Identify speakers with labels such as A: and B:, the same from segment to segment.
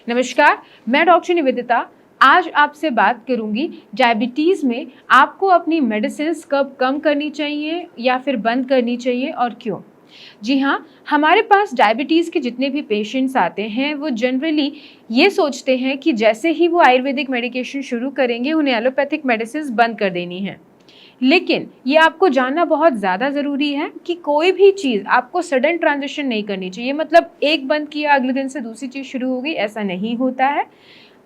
A: नमस्कार, मैं डॉक्टर निवेदिता। आज आपसे बात करूंगी डायबिटीज़ में आपको अपनी मेडिसिन्स कब कम करनी चाहिए या फिर बंद करनी चाहिए और क्यों। जी हाँ, हमारे पास डायबिटीज़ के जितने भी पेशेंट्स आते हैं वो जनरली ये सोचते हैं कि जैसे ही वो आयुर्वेदिक मेडिकेशन शुरू करेंगे उन्हें एलोपैथिक मेडिसिन्स बंद कर देनी है। लेकिन ये आपको जानना बहुत ज़्यादा ज़रूरी है कि कोई भी चीज़ आपको सडन ट्रांजिशन नहीं करनी चाहिए। मतलब एक बंद किया अगले दिन से दूसरी चीज़ शुरू हो गई, ऐसा नहीं होता है।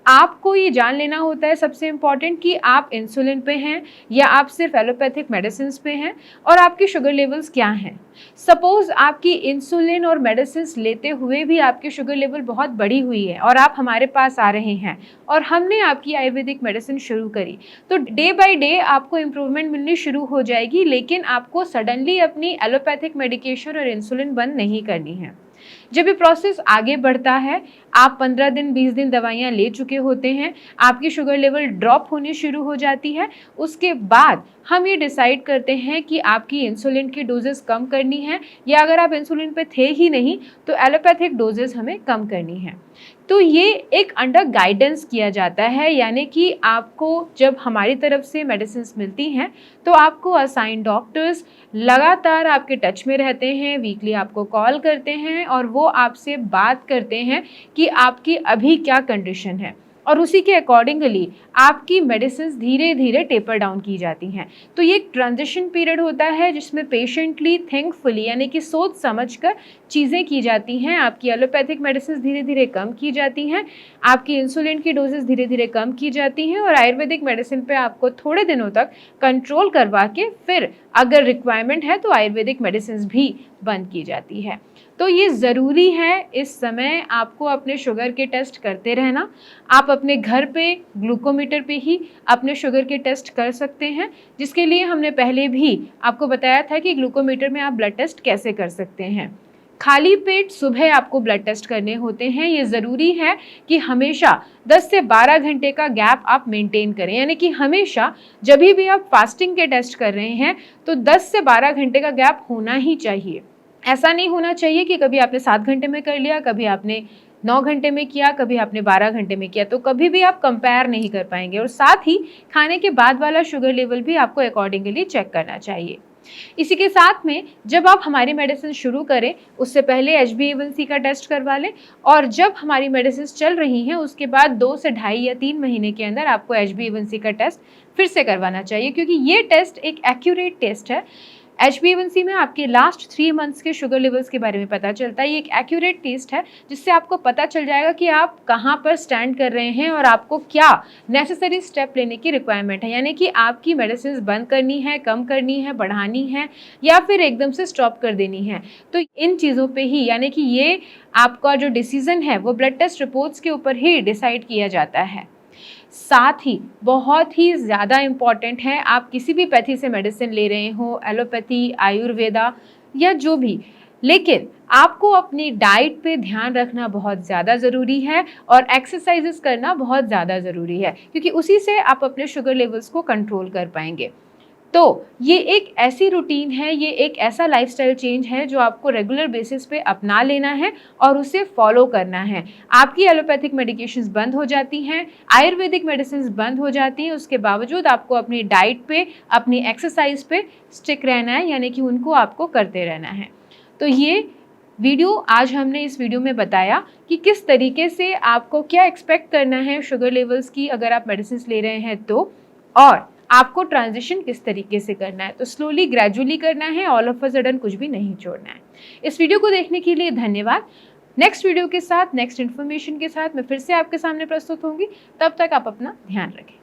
A: आपको ये जान लेना होता है सबसे इम्पॉर्टेंट कि आप इंसुलिन पे हैं या आप सिर्फ एलोपैथिक मेडिसिन्स पे हैं और आपकी शुगर लेवल्स क्या हैं। सपोज़ आपकी इंसुलिन और मेडिसिन्स लेते हुए भी आपकी शुगर लेवल बहुत बढ़ी हुई है और आप हमारे पास आ रहे हैं और हमने आपकी आयुर्वेदिक मेडिसिन शुरू करी, तो डे बाय डे आपको इम्प्रूवमेंट मिलनी शुरू हो जाएगी। लेकिन आपको सडनली अपनी एलोपैथिक मेडिकेशन और इंसुलिन बंद नहीं करनी है। जब ये प्रोसेस आगे बढ़ता है, आप 15 दिन 20 दिन दवाइयाँ ले चुके होते हैं, आपकी शुगर लेवल ड्रॉप होनी शुरू हो जाती है। उसके बाद हम ये डिसाइड करते हैं कि आपकी इंसुलिन की डोजेस कम करनी है या अगर आप इंसुलिन पे थे ही नहीं तो एलोपैथिक डोजेस हमें कम करनी है। तो ये एक अंडर गाइडेंस किया जाता है, यानी कि आपको जब हमारी तरफ से मेडिसिन्स मिलती हैं तो आपको असाइन डॉक्टर्स लगातार आपके टच में रहते हैं, वीकली आपको कॉल करते हैं और वो आपसे बात करते हैं कि आपकी अभी क्या कंडीशन है और उसी के अकॉर्डिंगली आपकी मेडिसिन्स धीरे धीरे टेपर डाउन की जाती हैं। तो ये एक ट्रांजिशन पीरियड होता है जिसमें पेशेंटली थिंकफुली यानी कि सोच समझकर चीज़ें की जाती हैं। आपकी एलोपैथिक मेडिसिन्स धीरे धीरे कम की जाती हैं, आपकी इंसुलिन की डोजेस धीरे धीरे कम की जाती हैं और आयुर्वेदिक मेडिसिन पे आपको थोड़े दिनों तक कंट्रोल करवा के फिर अगर रिक्वायरमेंट है तो आयुर्वेदिक मेडिसिन्स भी बंद की जाती है। तो ये ज़रूरी है इस समय आपको अपने शुगर के टेस्ट करते रहना। आप अपने घर पे ग्लूकोमीटर पे ही अपने शुगर के टेस्ट कर सकते हैं, जिसके लिए हमने पहले भी आपको बताया था कि ग्लूकोमीटर में आप ब्लड टेस्ट कैसे कर सकते हैं। खाली पेट सुबह आपको ब्लड टेस्ट करने होते हैं। ये ज़रूरी है कि हमेशा 10 से 12 घंटे का गैप आप मेंटेन करें, यानी कि हमेशा जब भी आप फास्टिंग के टेस्ट कर रहे हैं तो 10 से 12 घंटे का गैप होना ही चाहिए। ऐसा नहीं होना चाहिए कि कभी आपने 7 घंटे में कर लिया, कभी आपने 9 घंटे में किया, कभी आपने 12 घंटे में किया, तो कभी भी आप कंपेयर नहीं कर पाएंगे। और साथ ही खाने के बाद वाला शुगर लेवल भी आपको अकॉर्डिंगली चेक करना चाहिए। इसी के साथ में जब आप हमारी मेडिसिन शुरू करें उससे पहले HbA1c का टेस्ट करवा लें और जब हमारी मेडिसिन चल रही हैं उसके बाद 2 से 2.5 या 3 महीने के अंदर आपको HbA1c का टेस्ट फिर से करवाना चाहिए, क्योंकि ये टेस्ट एक एक्यूरेट टेस्ट है। HbA1c में आपके लास्ट 3 मंथ्स के शुगर लेवल्स के बारे में पता चलता है। ये एक एक्यूरेट टेस्ट है जिससे आपको पता चल जाएगा कि आप कहाँ पर स्टैंड कर रहे हैं और आपको क्या नेसेसरी स्टेप लेने की रिक्वायरमेंट है, यानी कि आपकी मेडिसिन बंद करनी है, कम करनी है, बढ़ानी है या फिर एकदम से स्टॉप कर देनी है। तो इन चीज़ों पे ही, यानी कि ये आपका जो डिसीजन है वो ब्लड टेस्ट रिपोर्ट्स के ऊपर ही डिसाइड किया जाता है। साथ ही बहुत ही ज़्यादा इम्पॉर्टेंट है, आप किसी भी पैथी से मेडिसिन ले रहे हो, एलोपैथी, आयुर्वेदा या जो भी, लेकिन आपको अपनी डाइट पे ध्यान रखना बहुत ज़्यादा ज़रूरी है और एक्सरसाइजेस करना बहुत ज़्यादा ज़रूरी है, क्योंकि उसी से आप अपने शुगर लेवल्स को कंट्रोल कर पाएंगे। तो ये एक ऐसी रूटीन है, ये एक ऐसा लाइफस्टाइल चेंज है जो आपको रेगुलर बेसिस पे अपना लेना है और उसे फॉलो करना है। आपकी एलोपैथिक मेडिकेशंस बंद हो जाती हैं, आयुर्वेदिक मेडिसिन बंद हो जाती हैं, उसके बावजूद आपको अपनी डाइट पे, अपनी एक्सरसाइज पे स्टिक रहना है, यानी कि उनको आपको करते रहना है। तो ये वीडियो आज हमने इस वीडियो में बताया कि किस तरीके से आपको क्या एक्सपेक्ट करना है शुगर लेवल्स की अगर आप मेडिसिन ले रहे हैं तो, और आपको ट्रांजिशन किस तरीके से करना है। तो स्लोली ग्रेजुअली करना है, ऑल ऑफ अ सडन कुछ भी नहीं छोड़ना है। इस वीडियो को देखने के लिए धन्यवाद। नेक्स्ट वीडियो के साथ, नेक्स्ट इन्फॉर्मेशन के साथ मैं फिर से आपके सामने प्रस्तुत होंगी। तब तक आप अपना ध्यान रखें।